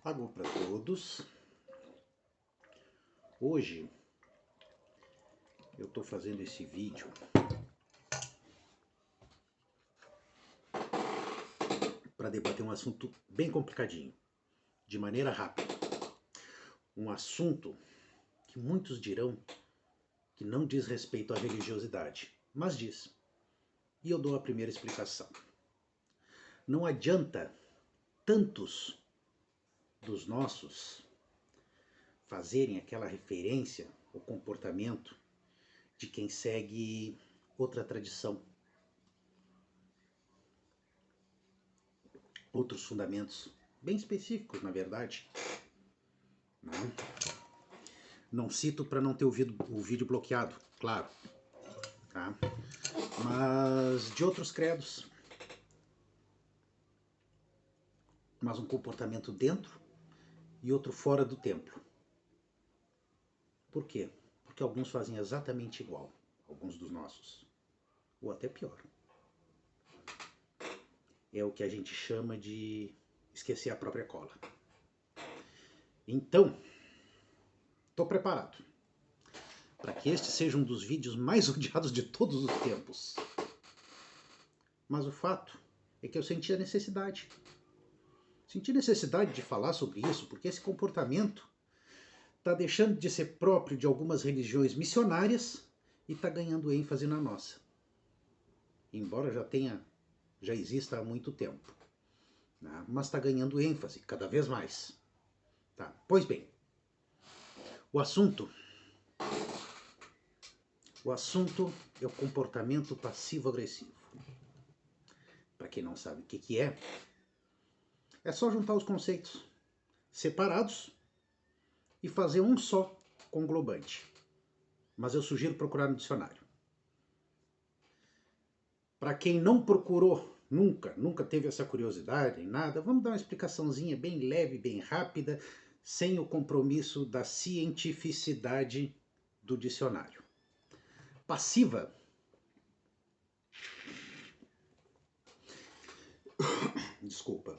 Alô para todos. Hoje eu estou fazendo esse vídeo para debater um assunto bem complicadinho, de maneira rápida. Um assunto que muitos dirão que não diz respeito à religiosidade, mas diz. E eu dou a primeira explicação. Não adianta tantos dos nossos fazerem aquela referência ao comportamento de quem segue outra tradição, outros fundamentos bem específicos, na verdade. Não cito para não ter o vídeo bloqueado, claro, tá? Mas de outros credos. Mas um comportamento dentro e outro fora do templo. Por quê? Porque alguns fazem exatamente igual, alguns dos nossos, ou até pior. É o que a gente chama de esquecer a própria cola. Então, estou preparado para que este seja um dos vídeos mais odiados de todos os tempos. Mas o fato é que eu senti a necessidade. Senti necessidade de falar sobre isso, porque esse comportamento está deixando de ser próprio de algumas religiões missionárias e está ganhando ênfase na nossa. Embora já exista há muito tempo, né? Mas está ganhando ênfase cada vez mais. Tá? Pois bem, o assunto é o comportamento passivo-agressivo. Para quem não sabe o que é só juntar os conceitos separados e fazer um só conglobante. Mas eu sugiro procurar no dicionário. Para quem não procurou, nunca teve essa curiosidade em nada, vamos dar uma explicaçãozinha bem leve, bem rápida, sem o compromisso da cientificidade do dicionário. Passiva desculpa.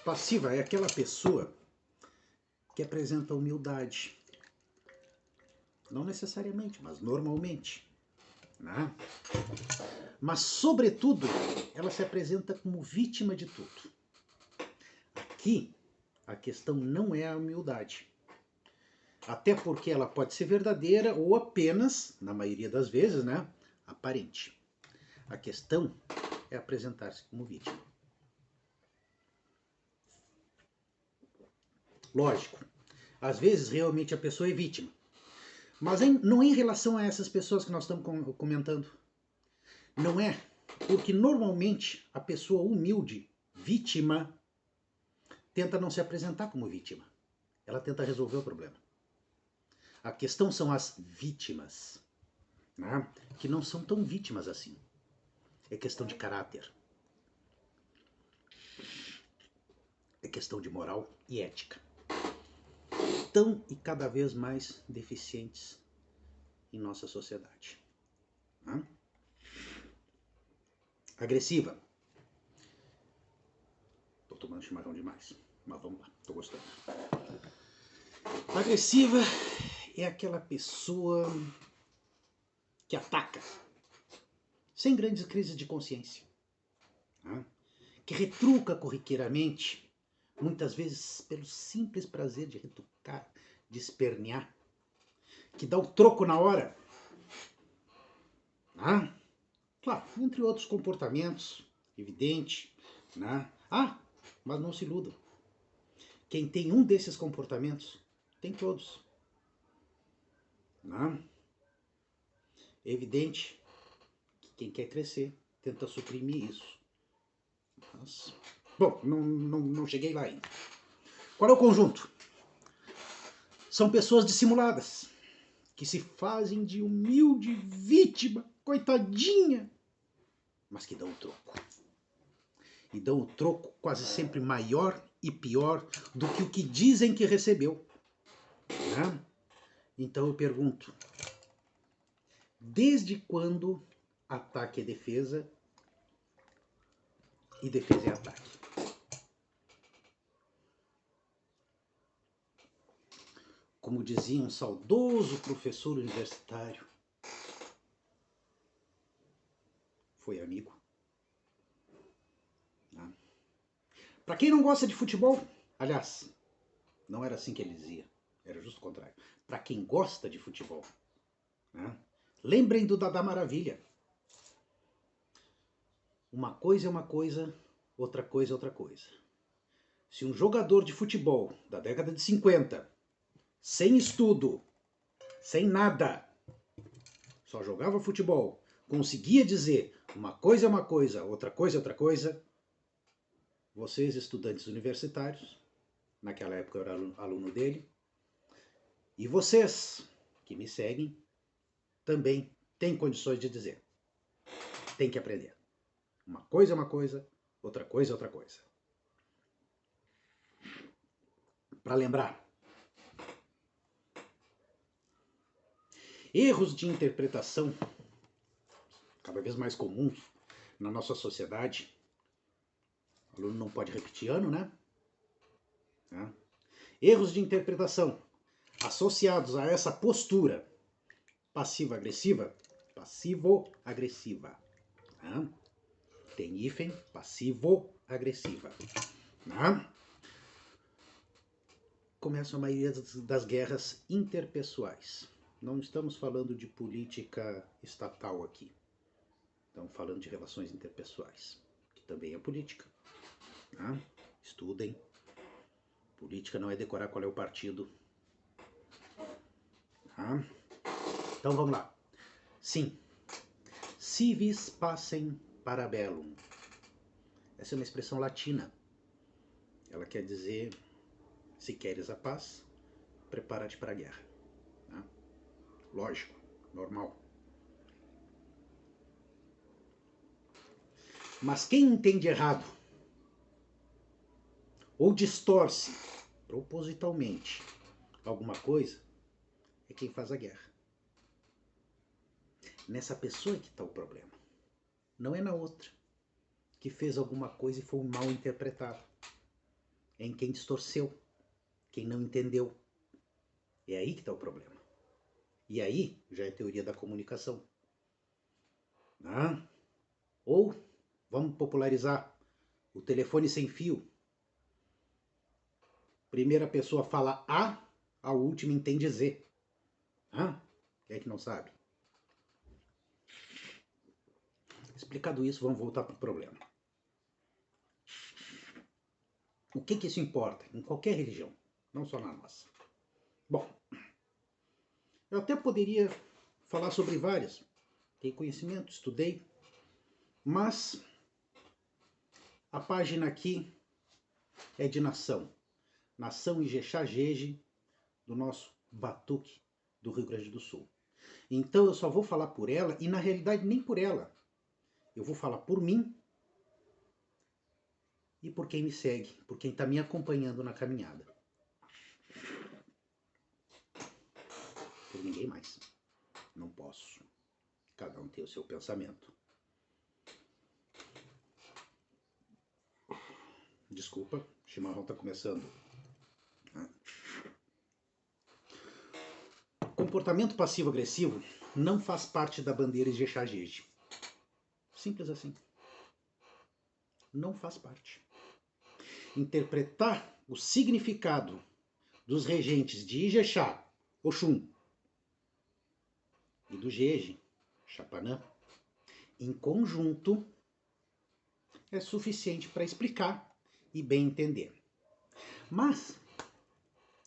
Passiva é aquela pessoa que apresenta humildade. Não necessariamente, mas normalmente. Né? Mas, sobretudo, ela se apresenta como vítima de tudo. Aqui, a questão não é a humildade. Até porque ela pode ser verdadeira ou apenas, na maioria das vezes, né, aparente. A questão é apresentar-se como vítima. Lógico, às vezes realmente a pessoa é vítima. Mas não é em relação a essas pessoas que nós estamos comentando. Não é, porque normalmente a pessoa humilde, vítima, tenta não se apresentar como vítima. Ela tenta resolver o problema. A questão são as vítimas, né? Que não são tão vítimas assim. É questão de caráter. É questão de moral e ética. Tão e cada vez mais deficientes em nossa sociedade. Né? Agressiva. Tô tomando chimarrão demais, mas vamos lá, tô gostando. Agressiva é aquela pessoa que ataca, sem grandes crises de consciência, né? Que retruca corriqueiramente, muitas vezes pelo simples prazer de retrucar, de espernear, que dá o troco na hora. Né? Claro, entre outros comportamentos, evidente. Né? Mas não se iludam. Quem tem um desses comportamentos, tem todos. Né? É evidente que quem quer crescer tenta suprimir isso. Mas, bom, não cheguei lá ainda. Qual é o conjunto? São pessoas dissimuladas, que se fazem de humilde vítima, coitadinha, mas que dão o troco. E dão o troco quase sempre maior e pior do que o que dizem que recebeu. Né? Então eu pergunto, desde quando ataque é defesa e defesa é ataque? como dizia um saudoso professor universitário, foi amigo. Para quem não gosta de futebol, aliás, não era assim que ele dizia, era justo o contrário. Para quem gosta de futebol, né? Lembrem do Dadá Maravilha. Uma coisa é uma coisa, outra coisa é outra coisa. Se um jogador de futebol da década de 50, sem estudo, sem nada, só jogava futebol, conseguia dizer uma coisa é uma coisa, outra coisa é outra coisa, vocês, estudantes universitários, naquela época eu era aluno dele, e vocês que me seguem, também têm condições de dizer. Tem que aprender. Uma coisa é uma coisa, outra coisa é outra coisa. Para lembrar, erros de interpretação cada vez mais comuns na nossa sociedade. O aluno não pode repetir ano, né? Erros de interpretação associados a essa postura passivo-agressiva. Passivo-agressiva. Tem hífen, passivo-agressiva. Começa a maioria das guerras interpessoais. Não estamos falando de política estatal aqui. Estamos falando de relações interpessoais, que também é política. Estudem. Política não é decorar qual é o partido. Então vamos lá. Sim. Si vis pacem para bellum. Essa é uma expressão latina. Ela quer dizer, se queres a paz, prepara-te para a guerra. Lógico, normal. Mas quem entende errado, ou distorce propositalmente alguma coisa, é quem faz a guerra. Nessa pessoa que está o problema. Não é na outra, que fez alguma coisa e foi mal interpretado. É em quem distorceu, quem não entendeu. É aí que está o problema. E aí já é teoria da comunicação. Ou, vamos popularizar, o telefone sem fio. Primeira pessoa fala a última entende Z. Quem é que não sabe? Explicado isso, vamos voltar para o problema. O que isso importa? Em qualquer religião, não só na nossa. Bom, eu até poderia falar sobre várias. Tenho conhecimento, estudei. Mas a página aqui é de nação. Nação Ijexá-Jeje, do nosso Batuque do Rio Grande do Sul. Então eu só vou falar por ela, e na realidade nem por ela. Eu vou falar por mim e por quem me segue, por quem está me acompanhando na caminhada. Por ninguém mais. Não posso. Cada um tem o seu pensamento. Desculpa, o chimarrão está começando. Comportamento passivo-agressivo não faz parte da bandeira Ijexá-Jeje. Simples assim. Não faz parte. Interpretar o significado dos regentes de Ijexá, Oxum, e do Jeje, Chapanã, em conjunto, é suficiente para explicar e bem entender. Mas,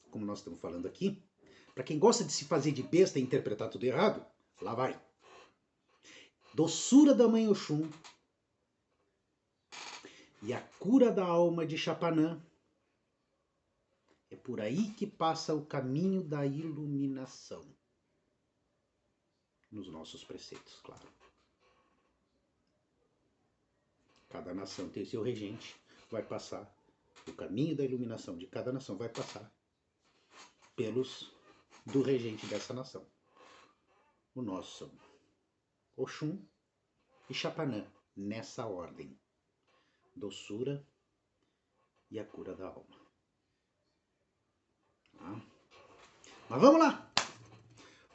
como nós estamos falando aqui, para quem gosta de se fazer de besta e interpretar tudo errado, lá vai. Doçura da Mãe Oxum e a cura da alma de Chapanã. É por aí que passa o caminho da iluminação. Nos nossos preceitos, claro. Cada nação tem seu regente, vai passar. O caminho da iluminação de cada nação vai passar pelos do regente dessa nação. O nosso são Oxum e Chapanã, nessa ordem. Doçura e a cura da alma. Mas vamos lá.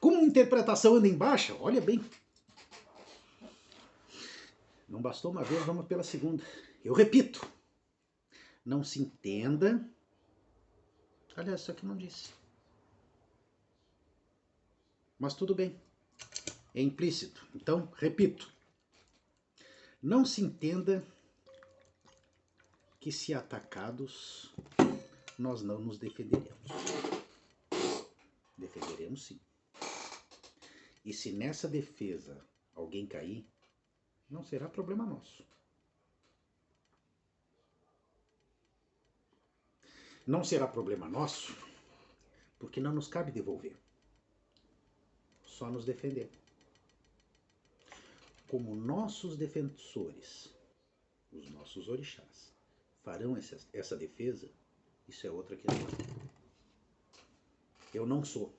Como a interpretação anda em baixa, olha bem. Não bastou uma vez, vamos pela segunda. Eu repito. Não se entenda. Aliás, isso aqui não disse. Mas tudo bem. É implícito. Então, repito. Não se entenda que se atacados, nós não nos defenderemos. Defenderemos sim. E se nessa defesa alguém cair, não será problema nosso. Não será problema nosso, porque não nos cabe devolver. Só nos defender. Como nossos defensores, os nossos orixás, farão essa defesa, isso é outra questão. Eu não sou,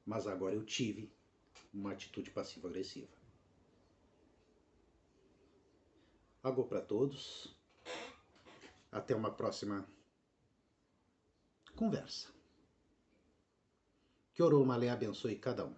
mas agora eu tive uma atitude passivo-agressiva. Agô para todos. Até uma próxima conversa. Que Oromalé abençoe cada um.